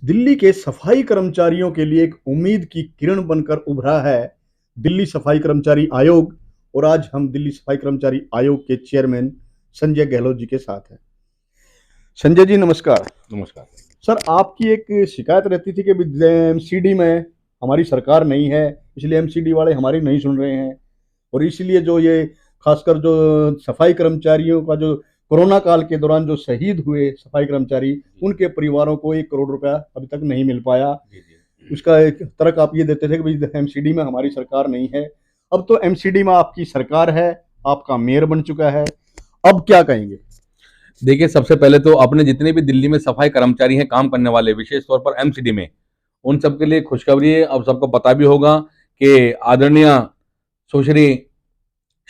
दिल्ली के सफाई कर्मचारियों के लिए एक उम्मीद की किरण बनकर उभरा है दिल्ली सफाई कर्मचारी आयोग। और आज हम दिल्ली सफाई कर्मचारी आयोग के चेयरमैन संजय गहलोत जी के साथ हैं। संजय जी नमस्कार। नमस्कार। सर, आपकी एक शिकायत रहती थी कि एमसीडी में हमारी सरकार नहीं है, इसलिए एमसीडी वाले हमारी नहीं सुन रहे हैं। और इसलिए जो ये खासकर जो सफाई कर्मचारियों का जो कोरोना काल के दौरान जो शहीद हुए सफाई कर्मचारी, उनके परिवारों को 1 करोड़ रुपया अभी तक नहीं मिल पाया। उसका एक तर्क आप ये देते थे कि भाई एमसीडी में हमारी सरकार नहीं है। अब तो एमसीडी में आपकी सरकार है, आपका मेयर बन चुका है, अब क्या कहेंगे? देखिए, सबसे पहले तो अपने जितने भी दिल्ली में सफाई कर्मचारी हैं, काम करने वाले, विशेष तौर पर एमसीडी में, उन सबके लिए खुशखबरी है। अब सबको पता भी होगा कि आदरणीय सुश्री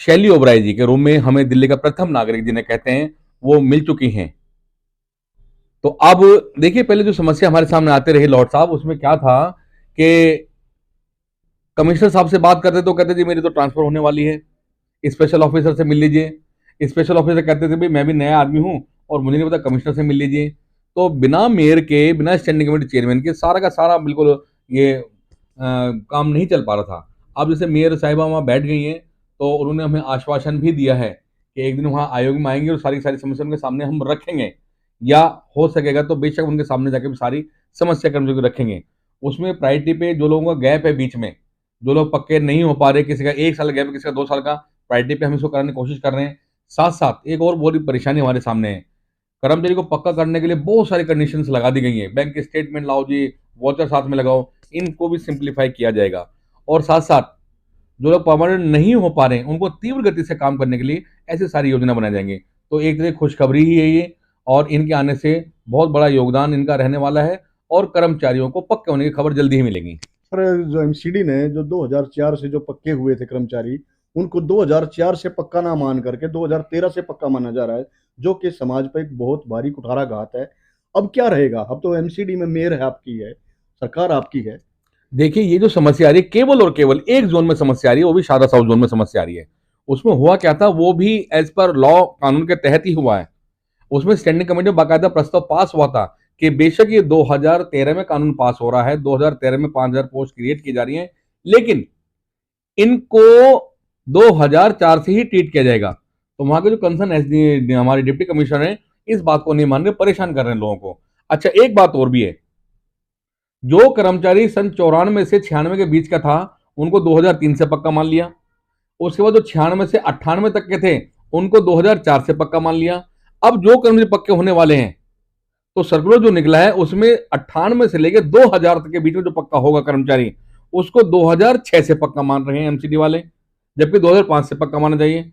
शैली ओबराय जी के रूम में हमें दिल्ली का प्रथम नागरिक जिन्हें कहते हैं, वो मिल चुकी हैं। तो अब देखिए, पहले जो समस्या हमारे सामने आते रही लॉर्ड साहब, उसमें क्या था कि कमिश्नर साहब से बात करते तो कहते जी मेरी तो ट्रांसफर होने वाली है, स्पेशल ऑफिसर से मिल लीजिए। स्पेशल ऑफिसर कहते थे भाई मैं भी नया आदमी हूं और मुझे नहीं पता, कमिश्नर से मिल लीजिए। तो बिना मेयर के, बिना स्टैंडिंग कमेटी चेयरमैन के सारा का सारा बिल्कुल ये काम नहीं चल पा रहा था। अब जैसे मेयर साहिबा वहाँ बैठ गई हैं, तो उन्होंने हमें आश्वासन भी दिया है कि एक दिन वहाँ आयोग में आएंगे और सारी सारी समस्या उनके सामने हम रखेंगे, या हो सकेगा तो बेशक उनके सामने जाके भी सारी समस्या कर्मचारियों को रखेंगे। उसमें प्रायोरिटी पे जो लोगों का गैप है बीच में, जो लोग पक्के नहीं हो पा रहे, किसी का 1 साल गैप है, किसी का 2 साल का, प्रायोरिटी पे हम इसको कराने की कोशिश कर रहे हैं। साथ साथ एक और बहुत ही परेशानी हमारे सामने है, कर्मचारी को पक्का करने के लिए बहुत सारी कंडीशंस लगा दी गई हैं। बैंक के स्टेटमेंट लाओ जी, वॉचर साथ में लगाओ, इनको भी सिंप्लीफाई किया जाएगा। और साथ साथ जो लोग परमानेंट नहीं हो पा रहे हैं, उनको तीव्र गति से काम करने के लिए ऐसी सारी योजना बनाई जाएंगी। तो एक तरह खुशखबरी ही है ये, और इनके आने से बहुत बड़ा योगदान इनका रहने वाला है और कर्मचारियों को पक्के होने की खबर जल्दी ही मिलेगी। सर, जो एमसीडी ने जो 2004 से जो पक्के हुए थे कर्मचारी, उनको 2004 से पक्का ना मान करके 2013 से पक्का माना जा रहा है, जो कि समाज पर एक बहुत भारी कुठाराघात है। अब क्या रहेगा? अब तो एमसीडी में मेयर है आपकी है, सरकार आपकी है। देखिए, ये जो समस्या आ रही है, केवल और केवल एक जोन में समस्या आ रही है, वो भी शारदा साउथ जोन में समस्या आ रही है। उसमें हुआ क्या था, वो भी एज पर लॉ, कानून के तहत ही हुआ है। उसमें स्टैंडिंग कमेटी में बाकायदा प्रस्ताव पास हुआ था कि बेशक ये 2013 में कानून पास हो रहा है, 2013 में 5000 पोस्ट क्रिएट की जा रही हैं, लेकिन इनको 2004 से ही ट्रीट किया जाएगा। तो वहां के जो कंसर्न हमारे डिप्टी कमिश्नर हैं, इस बात को नहीं मान रहे, परेशान कर रहे हैं लोगों को। अच्छा, एक बात और भी है, जो कर्मचारी सन 94 से 96 के बीच का था, उनको 2003 से पक्का मान लिया। उसके बाद जो 96 से 98 तक के थे, उनको 2004 से पक्का मान लिया। अब जो कर्मचारी पक्के होने वाले हैं, तो सर्कुलर जो निकला है उसमें 98 से लेकर 2000 तक के बीच में जो पक्का होगा कर्मचारी, उसको 2006 से पक्का मान रहे हैं एमसीडी वाले, जबकि 2005 से पक्का माना चाहिए।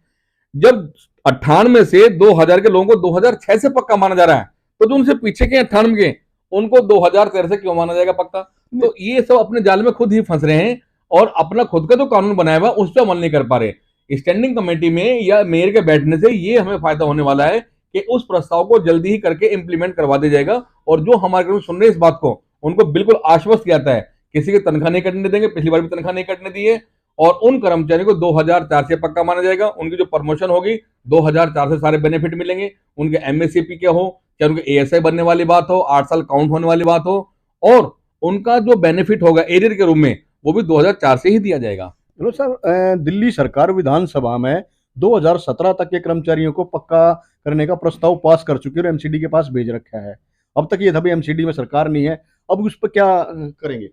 जब 98 से 2000 के लोगों को 2006 से पक्का माना जा रहा है, तो जो उनसे पीछे के 98 के, उनको 2013 से क्यों माना जाएगा पक्का? तो ये सब अपने जाल में खुद ही फंस रहे हैं और अपना खुद का जो कानून बनाया हुआ उस पर अमल नहीं कर पा रहे। स्टैंडिंग कमेटी में या मेयर के बैठने से ये हमें फायदा होने वाला है कि उस प्रस्ताव को जल्दी ही करके इंप्लीमेंट करवा दिया जाएगा। और जो हमारे सुन रहे हैं इस बात को, उनको बिल्कुल आश्वस्त किया जाता है, किसी की तनख्वाह नहीं कटने देंगे, पिछली बार भी तनख्वाह नहीं कटने दी है। और उन कर्मचारियों को 2004 से पक्का माना जाएगा। उनकी जो प्रमोशन होगी, 2004 से सारे बेनिफिट मिलेंगे। उनके एमएससीपी क्या हो, चाहे उनके एएसआई बनने वाली बात हो, 8 साल काउंट होने वाली बात हो, और उनका जो बेनिफिट होगा एरियर के रूप में, वो भी 2004 से ही दिया जाएगा। चलो सर, दिल्ली सरकार विधानसभा में 2017 तक के कर्मचारियों को पक्का करने का प्रस्ताव पास कर चुकी है और एमसीडी के पास भेज रखा है। अब तक ये था भी एमसीडी में सरकार नहीं है, अब उस पर क्या करेंगे?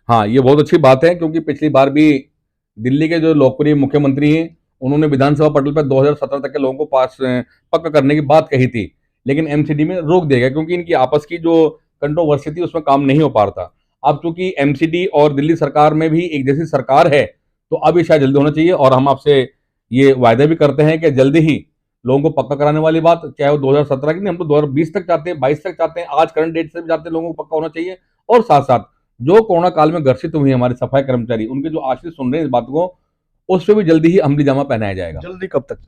हाँ, ये बहुत अच्छी बात है, क्योंकि पिछली बार भी दिल्ली के जो लोकप्रिय मुख्यमंत्री हैं, उन्होंने विधानसभा पटल पर 2017 तक के लोगों को पास पक्का करने की बात कही थी, लेकिन एमसीडी में रोक दिया गया, क्योंकि इनकी आपस की जो कंट्रोवर्सी थी उसमें काम नहीं हो पा रहा था। अब चूंकि एमसीडी और दिल्ली सरकार में भी एक जैसी सरकार है, तो अब ये शायद जल्दी होना चाहिए। और हम आपसे ये वायदा भी करते हैं कि जल्दी ही लोगों को पक्का कराने वाली बात, चाहे वो 2017 की नहीं, हम तो 2020 तक चाहते हैं, 22 तक चाहते हैं, आज करंट डेट से भी चाहते हैं लोगों को पक्का होना चाहिए। और साथ साथ जो कोरोना काल में ग्रसित हुए हमारे सफाई कर्मचारी, उनके जो आश्रित सुन रहे हैं इस बात को, उस पर भी जल्दी ही अमली जामा पहनाया जाएगा। जल्दी कब तक?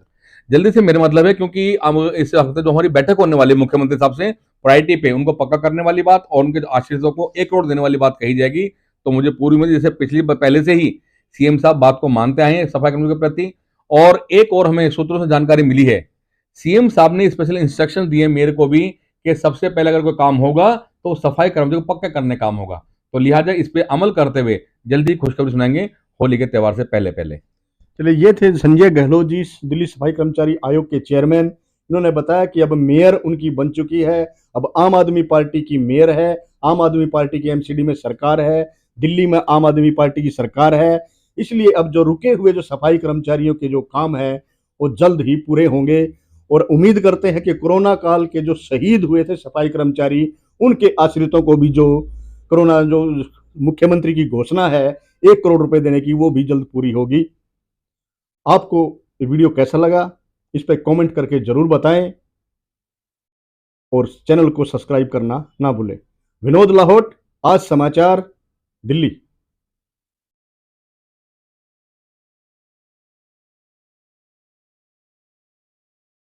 जल्दी से मेरा मतलब है, क्योंकि अब इस हफ्ते जो हमारी बैठक होने वाली है मुख्यमंत्री साहब से, प्रायोरिटी पे उनको पक्का करने वाली बात और उनके आश्रितों को 1 करोड़ देने वाली बात कही जाएगी। तो मुझे पूरी उम्मीद, जैसे पिछली पहले से ही सीएम साहब बात को मानते आए हैं सफाई कर्मचारियों के प्रति। और एक और हमें सूत्रों से जानकारी मिली है, सीएम साहब ने स्पेशल इंस्ट्रक्शन दिए मेरे को भी कि सबसे पहले अगर कोई काम होगा तो सफाई कर्मचारियों को पक्का करने काम होगा। तो लिहाजा इस पे अमल करते हुए जल्दी खुशखबरी सुनाएंगे होली के त्यौहार से पहले पहले। चलिए, ये थे संजय गहलोत जी, दिल्ली सफाई कर्मचारी आयोग के चेयरमैन। इन्होंने बताया कि अब मेयर उनकी बन चुकी है, अब आम आदमी पार्टी की मेयर है, आम आदमी पार्टी की एमसीडी में सरकार है, दिल्ली में आम आदमी पार्टी की सरकार है। इसलिए अब जो रुके हुए जो सफाई कर्मचारियों के जो काम है वो जल्द ही पूरे होंगे, और उम्मीद करते हैं कि कोरोना काल के जो शहीद हुए थे सफाई कर्मचारी, उनके आश्रितों को भी जो कोरोना जो मुख्यमंत्री की घोषणा है 1 करोड़ रुपए देने की, वो भी जल्द पूरी होगी। आपको ये वीडियो कैसा लगा इस पर कमेंट करके जरूर बताएं, और चैनल को सब्सक्राइब करना ना भूलें। विनोद लाहौट, आज समाचार, दिल्ली।